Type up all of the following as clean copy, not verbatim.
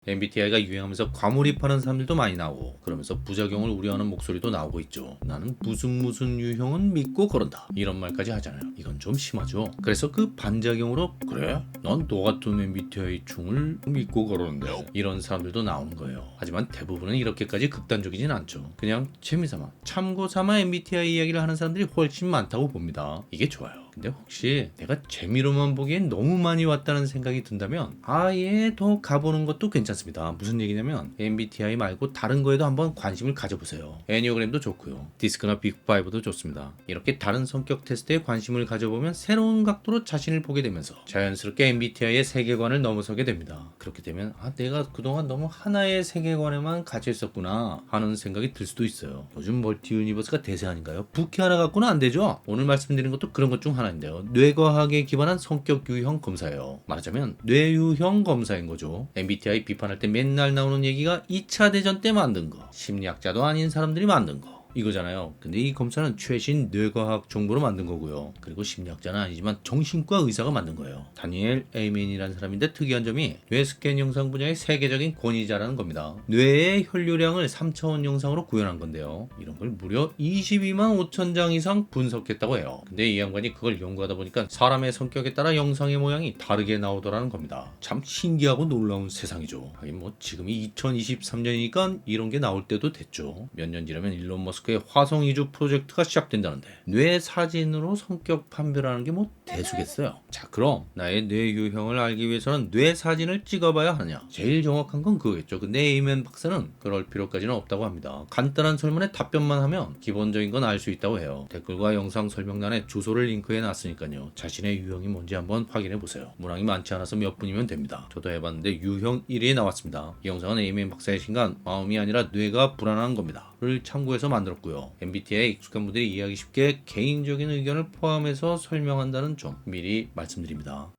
MBTI가 유행하면서 과몰입하는 사람들도 많이 나오고, 그러면서 부작용을 우려하는 목소리도 나오고 있죠. 나는 무슨 유형은 믿고 그런다, 이런 말까지 하잖아요. 이건 좀 심하죠. 그래서 그 반작용으로 그래? 난 너 같은 MBTI충을 믿고 그러는데, 이런 사람들도 나오는 거예요. 하지만 대부분은 이렇게까지 극단적이진 않죠. 그냥 재미삼아, 참고삼아 MBTI 이야기를 하는 사람들이 훨씬 많다고 봅니다. 이게 좋아요. 근데 혹시 내가 재미로만 보기엔 너무 많이 왔다는 생각이 든다면 아예 더 가보는 것도 괜찮습니다. 무슨 얘기냐면 MBTI 말고 다른 거에도 한번 관심을 가져보세요. 애니어그램도 좋고요. 디스크나 빅5도 좋습니다. 이렇게 다른 성격 테스트에 관심을 가져보면 새로운 각도로 자신을 보게 되면서 자연스럽게 MBTI의 세계관을 넘어서게 됩니다. 그렇게 되면 내가 그동안 너무 하나의 세계관에만 갇혀 있었구나 하는 생각이 들 수도 있어요. 요즘 멀티 유니버스가 대세 아닌가요? 부캐 하나 갖고는 안 되죠. 오늘 말씀드린 것도 그런 것 중 하나인데요. 뇌과학에 기반한 성격 유형 검사예요. 말하자면 뇌유형 검사인 거죠. MBTI 비판할 때 맨날 나오는 얘기가 2차 대전 때 만든 거, 심리학자도 아닌 사람들이 만든 거, 이거잖아요. 근데 이 검사는 최신 뇌과학 정보로 만든 거고요. 그리고 심리학자는 아니지만 정신과 의사가 만든 거예요. 다니엘 에이맨이라는 사람인데 특이한 점이 뇌 스캔 영상 분야의 세계적인 권위자라는 겁니다. 뇌의 혈류량을 3차원 영상으로 구현한 건데요. 이런 걸 무려 22만 5천 장 이상 분석했다고 해요. 근데 이 양반이 그걸 연구하다 보니까 사람의 성격에 따라 영상의 모양이 다르게 나오더라는 겁니다. 참 신기하고 놀라운 세상이죠. 하긴 뭐 지금이 2023년이니까 이런 게 나올 때도 됐죠. 몇 년 지나면 일론 머스크의 화성 이주 프로젝트가 시작된다는데 뇌 사진으로 성격 판별하는 게 뭐 대수겠어요. 자, 그럼 나의 뇌 유형을 알기 위해서는 뇌 사진을 찍어봐야 하느냐? 제일 정확한 건 그거겠죠. 근데 에이맨 박사는 그럴 필요까지는 없다고 합니다. 간단한 설문에 답변만 하면 기본적인 건 알 수 있다고 해요. 댓글과 영상 설명란에 주소를 링크해 놨으니까요. 자신의 유형이 뭔지 한번 확인해 보세요. 문항이 많지 않아서 몇 분이면 됩니다. 저도 해봤는데 유형 1이 나왔습니다. 이 영상은 에이맨 박사의 신간 마음이 아니라 뇌가 불안한 겁니다. 를 참고해서 만들었고요. MBTI에 익숙한 분들이 이해하기 쉽게 개인적인 의견을 포함해서 설명한다는 점 미리 말씀드립니다.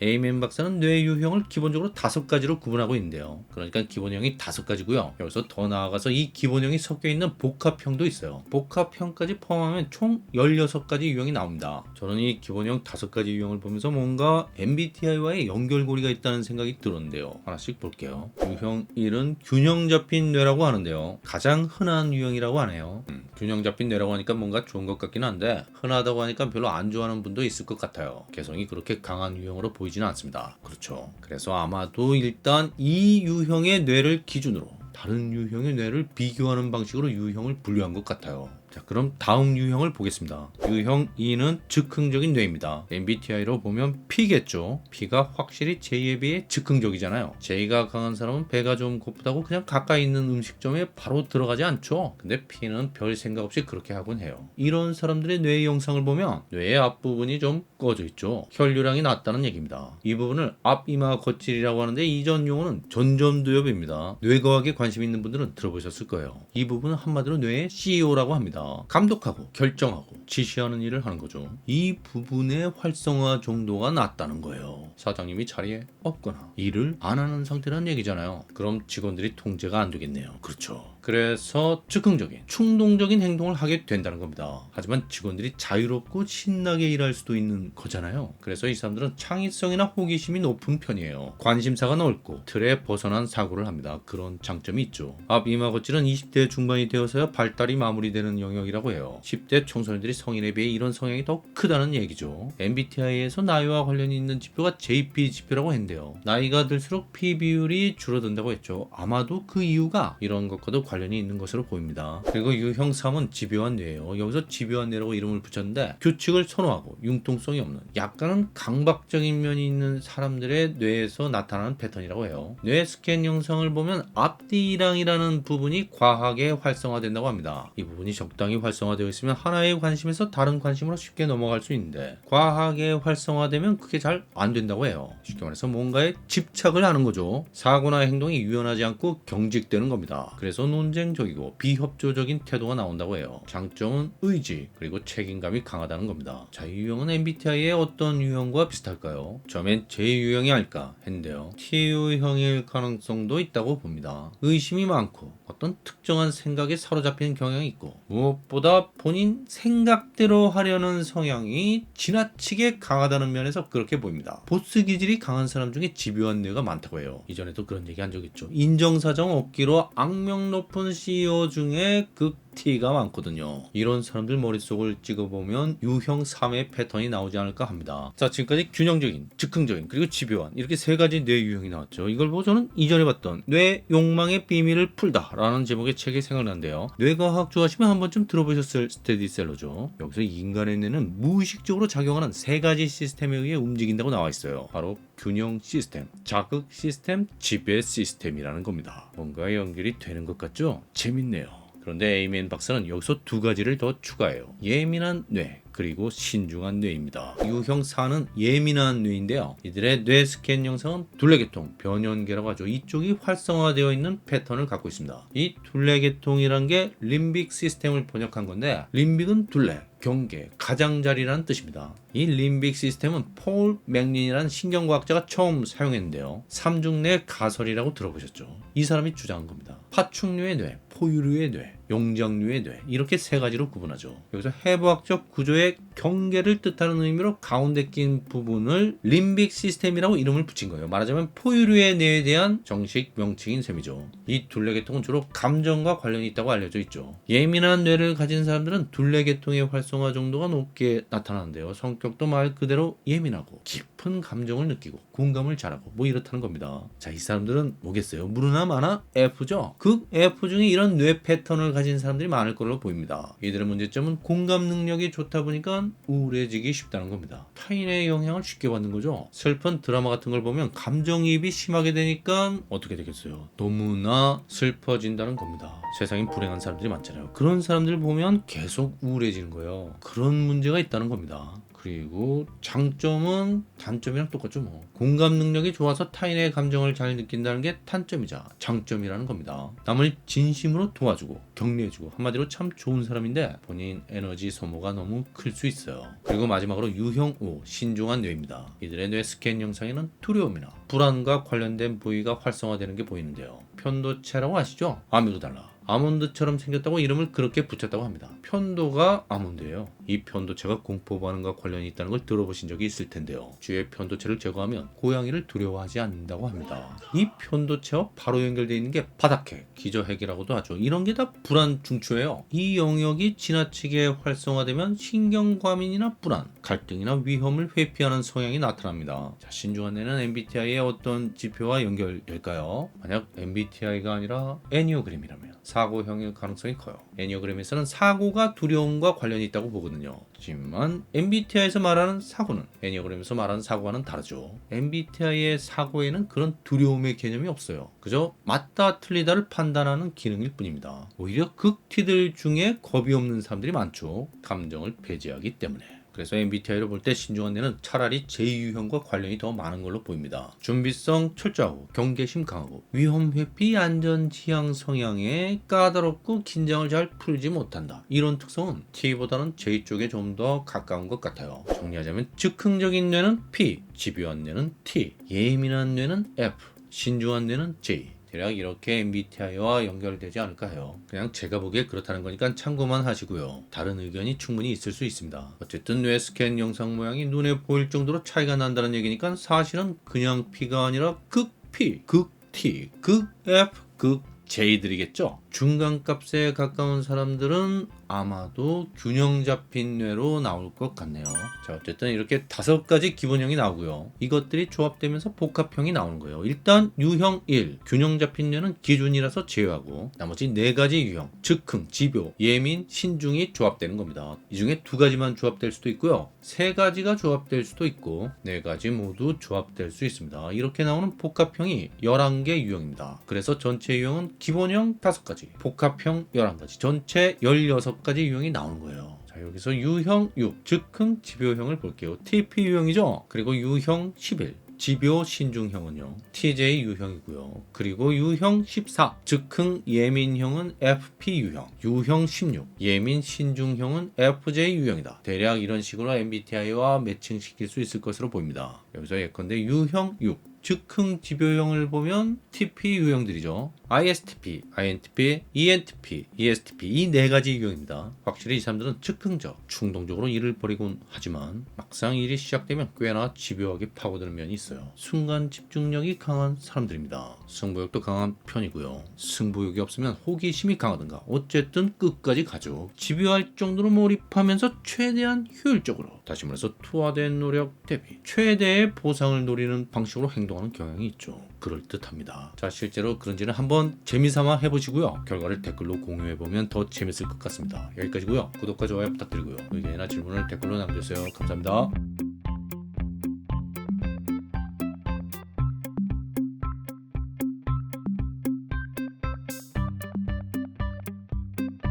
에이맨 박사는 뇌 유형을 기본적으로 5가지로 구분하고 있는데요. 그러니까 기본형이 5가지고요. 여기서 더 나아가서 이 기본형이 섞여 있는 복합형도 있어요. 복합형까지 포함하면 총 16가지 유형이 나옵니다. 저는 이 기본형 5가지 유형을 보면서 뭔가 MBTI와의 연결고리가 있다는 생각이 들었는데요. 하나씩 볼게요. 유형 1은 균형 잡힌 뇌라고 하는데요. 가장 흔한 유형이라고 하네요. 균형 잡힌 뇌라고 하니까 뭔가 좋은 것 같긴 한데 흔하다고 하니까 별로 안 좋아하는 분도 있을 것 같아요. 개성이 그렇게 강한 유형으로 보이지는 않습니다. 그렇죠. 그래서 아마도 일단 이 유형의 뇌를 기준으로 다른 유형의 뇌를 비교하는 방식으로 유형을 분류한 것 같아요. 자, 그럼 다음 유형을 보겠습니다. 유형 2는 즉흥적인 뇌입니다. MBTI로 보면 P겠죠. P가 확실히 J에 비해 즉흥적이잖아요. J가 강한 사람은 배가 좀 고프다고 그냥 가까이 있는 음식점에 바로 들어가지 않죠. 근데 P는 별 생각 없이 그렇게 하곤 해요. 이런 사람들의 뇌 영상을 보면 뇌의 앞부분이 좀 꺼져 있죠. 혈류량이 낮다는 얘기입니다. 이 부분을 앞이마 거칠이라고 하는데 이전 용어는 전전두엽입니다. 뇌과학에 관심 있는 분들은 들어보셨을 거예요. 이 부분은 한마디로 뇌의 CEO라고 합니다. 감독하고 결정하고 지시하는 일을 하는 거죠. 이 부분의 활성화 정도가 낮다는 거예요. 사장님이 자리에 없거나 일을 안 하는 상태라는 얘기잖아요. 그럼 직원들이 통제가 안 되겠네요. 그렇죠. 그래서 즉흥적인, 충동적인 행동을 하게 된다는 겁니다. 하지만 직원들이 자유롭고 신나게 일할 수도 있는 거잖아요. 그래서 이 사람들은 창의성이나 호기심이 높은 편이에요. 관심사가 넓고 틀에 벗어난 사고를 합니다. 그런 장점이 있죠. 앞 이마 거칠은 20대 중반이 되어서야 발달이 마무리되는 영역이라고 해요. 10대 청소년들이 성인에 비해 이런 성향이 더 크다는 얘기죠. MBTI에서 나이와 관련이 있는 지표가 JP 지표라고 했는데요. 나이가 들수록 P 비율이 줄어든다고 했죠. 아마도 그 이유가 이런 것과도 관련이 있는 것으로 보입니다. 그리고 유형 3은 집요한 뇌예요. 여기서 집요한 뇌라고 이름을 붙였는데 규칙을 선호하고 융통성이 없는 약간은 강박적인 면이 있는 사람들의 뇌에서 나타나는 패턴이라고 해요. 뇌 스캔 영상을 보면 앞뒤랑이라는 부분이 과하게 활성화된다고 합니다. 이 부분이 적당히 활성화되어 있으면 하나의 관심에서 다른 관심으로 쉽게 넘어갈 수 있는데 과하게 활성화되면 그게 잘 안 된다고 해요. 쉽게 말해서 뭔가에 집착을 하는 거죠. 사고나 행동이 유연하지 않고 경직되는 겁니다. 그래서 논쟁적이고 비협조적인 태도가 나온다고 해요. 장점은 의지 그리고 책임감이 강하다는 겁니다. 자, 이 유형은 MBTI의 어떤 유형과 비슷할까요? 처음엔 제 유형이 아닐까 했는데요. T 유형일 가능성도 있다고 봅니다. 의심이 많고 어떤 특정한 생각에 사로잡히는 경향이 있고 무엇보다 본인 생각대로 하려는 성향이 지나치게 강하다는 면에서 그렇게 보입니다. 보스 기질이 강한 사람 중에 집요한 뇌가 많다고 해요. 이전에도 그런 얘기 한 적 있죠. 인정사정 없기로 악명 높은 CEO 중에 T가 많거든요. 이런 사람들 머릿속을 찍어보면 유형 3의 패턴이 나오지 않을까 합니다. 자, 지금까지 균형적인, 즉흥적인, 그리고 집요한 이렇게 세 가지 뇌 유형이 나왔죠. 이걸 보고 저는 이전에 봤던 뇌 욕망의 비밀을 풀다 라는 제목의 책이 생각나는데요. 뇌과학 좋아하시면 한 번쯤 들어보셨을 스테디셀러죠. 여기서 인간의 뇌는 무의식적으로 작용하는 세 가지 시스템에 의해 움직인다고 나와 있어요. 바로 균형 시스템, 자극 시스템, 지배 시스템이라는 겁니다. 뭔가 연결이 되는 것 같죠? 재밌네요. 그런데 에이맨 박사는 여기서 두 가지를 더 추가해요. 예민한 뇌, 그리고 신중한 뇌입니다. 유형 4는 예민한 뇌인데요. 이들의 뇌 스캔 영상은 둘레계통, 변연계라고 하죠. 이쪽이 활성화되어 있는 패턴을 갖고 있습니다. 이 둘레계통이란 게 림빅 시스템을 번역한 건데, 림빅은 둘레, 경계, 가장자리라는 뜻입니다. 이 림빅 시스템은 폴 맥린이라는 신경과학자가 처음 사용했는데요. 삼중뇌 가설이라고 들어보셨죠? 이 사람이 주장한 겁니다. 파충류의 뇌, 포유류의 뇌, 용적류의 뇌, 이렇게 세 가지로 구분하죠. 여기서 해부학적 구조의 경계를 뜻하는 의미로 가운데 낀 부분을 림빅 시스템이라고 이름을 붙인 거예요. 말하자면 포유류의 뇌에 대한 정식 명칭인 셈이죠. 이 둘레계통은 주로 감정과 관련이 있다고 알려져 있죠. 예민한 뇌를 가진 사람들은 둘레계통의 활성화 정도가 높게 나타나는데요. 성격도 말 그대로 예민하고 깊은 감정을 느끼고 공감을 잘하고 뭐 이렇다는 겁니다. 자, 이 사람들은 뭐겠어요? 무르나 마나 F죠. 극 F 중에 이런 뇌 패턴을 가진 사람들이 많을 걸로 보입니다. 이들의 문제점은 공감 능력이 좋다 보니까 우울해지기 쉽다는 겁니다. 타인의 영향을 쉽게 받는 거죠. 슬픈 드라마 같은 걸 보면 감정이입이 심하게 되니까 어떻게 되겠어요? 너무나 슬퍼진다는 겁니다. 세상에 불행한 사람들이 많잖아요. 그런 사람들 보면 계속 우울해지는 거예요. 그런 문제가 있다는 겁니다. 그리고 장점은 단점이랑 똑같죠 뭐. 공감 능력이 좋아서 타인의 감정을 잘 느낀다는 게 단점이자 장점이라는 겁니다. 남을 진심으로 도와주고 격려해주고 한마디로 참 좋은 사람인데 본인 에너지 소모가 너무 클 수 있어요. 그리고 마지막으로 유형 5 신중한 뇌입니다. 이들의 뇌 스캔 영상에는 두려움이나 불안과 관련된 부위가 활성화되는 게 보이는데요. 편도체라고 아시죠? 아미그달라. 아몬드처럼 생겼다고 이름을 그렇게 붙였다고 합니다. 편도가 아몬드예요. 이 편도체가 공포 반응과 관련이 있다는 걸 들어보신 적이 있을 텐데요. 주위의 편도체를 제거하면 고양이를 두려워하지 않는다고 합니다. 이 편도체와 바로 연결되어 있는 게 바닥핵, 기저핵이라고도 하죠. 이런 게 다 불안 중추예요. 이 영역이 지나치게 활성화되면 신경과민이나 불안, 갈등이나 위험을 회피하는 성향이 나타납니다. 자, 신중한 뇌는 MBTI의 어떤 지표와 연결될까요? 만약 MBTI가 아니라 애니어그램이라면 사고형일 가능성이 커요. 애니어그램에서는 사고가 두려움과 관련이 있다고 보거든요. 하지만 MBTI에서 말하는 사고는 애니어그램에서 말하는 사고와는 다르죠. MBTI의 사고에는 그런 두려움의 개념이 없어요. 그저 맞다 틀리다를 판단하는 기능일 뿐입니다. 오히려 극티들 중에 겁이 없는 사람들이 많죠. 감정을 배제하기 때문에. 그래서 MBTI로 볼 때 신중한 뇌는 차라리 제2유형과 관련이 더 많은 걸로 보입니다. 준비성 철저하고 경계심 강하고 위험 회피 안전 지향 성향에 까다롭고 긴장을 잘 풀지 못한다. 이런 특성은 T보다는 J 쪽에 좀 더 가까운 것 같아요. 정리하자면 즉흥적인 뇌는 P, 집요한 뇌는 T, 예민한 뇌는 F, 신중한 뇌는 J. 대략 이렇게 MBTI와 연결되지 않을까 해요. 그냥 제가 보기에 그렇다는 거니까 참고만 하시고요. 다른 의견이 충분히 있을 수 있습니다. 어쨌든 뇌 스캔 영상 모양이 눈에 보일 정도로 차이가 난다는 얘기니까 사실은 그냥 P가 아니라 극 P, 극 T, 극 F, 극 J들이겠죠. 중간값에 가까운 사람들은 아마도 균형 잡힌 뇌로 나올 것 같네요. 자, 어쨌든 이렇게 5가지 기본형이 나오고요. 이것들이 조합되면서 복합형이 나오는 거예요. 일단 유형 1 균형 잡힌 뇌는 기준이라서 제외하고 나머지 4가지 유형 즉흥, 집요, 예민, 신중이 조합되는 겁니다. 이 중에 2가지만 조합될 수도 있고요. 3가지가 조합될 수도 있고 4가지 모두 조합될 수 있습니다. 이렇게 나오는 복합형이 11개 유형입니다. 그래서 전체 유형은 기본형 5가지, 복합형 11가지, 전체 16가지 유형이 나오는 거예요. 자, 여기서 유형 6 즉흥 집요형을 볼게요. TP 유형이죠. 그리고 유형 11 집요 신중형은요 TJ 유형이고요. 그리고 유형 14 즉흥 예민형은 FP 유형, 유형 16 예민 신중형은 FJ 유형이다. 대략 이런 식으로 MBTI와 매칭시킬 수 있을 것으로 보입니다. 여기서 예컨대 유형 6 즉흥 집요형을 보면 TP 유형들이죠. ISTP, INTP, ENTP, ESTP 이 네 가지 유형입니다. 확실히 이 사람들은 즉흥적, 충동적으로 일을 벌이곤 하지만 막상 일이 시작되면 꽤나 집요하게 파고드는 면이 있어요. 순간 집중력이 강한 사람들입니다. 승부욕도 강한 편이고요. 승부욕이 없으면 호기심이 강하든가 어쨌든 끝까지 가죠. 집요할 정도로 몰입하면서 최대한 효율적으로, 다시 말해서 투하된 노력 대비 최대의 보상을 노리는 방식으로 행동하는 경향이 있죠. 그럴듯합니다. 자, 실제로 그런지는 한번 재미삼아 해보시고요. 결과를 댓글로 공유해보면 더 재밌을 것 같습니다. 여기까지고요. 구독과 좋아요 부탁드리고요. 의견이나 질문을 댓글로 남겨주세요. 감사합니다.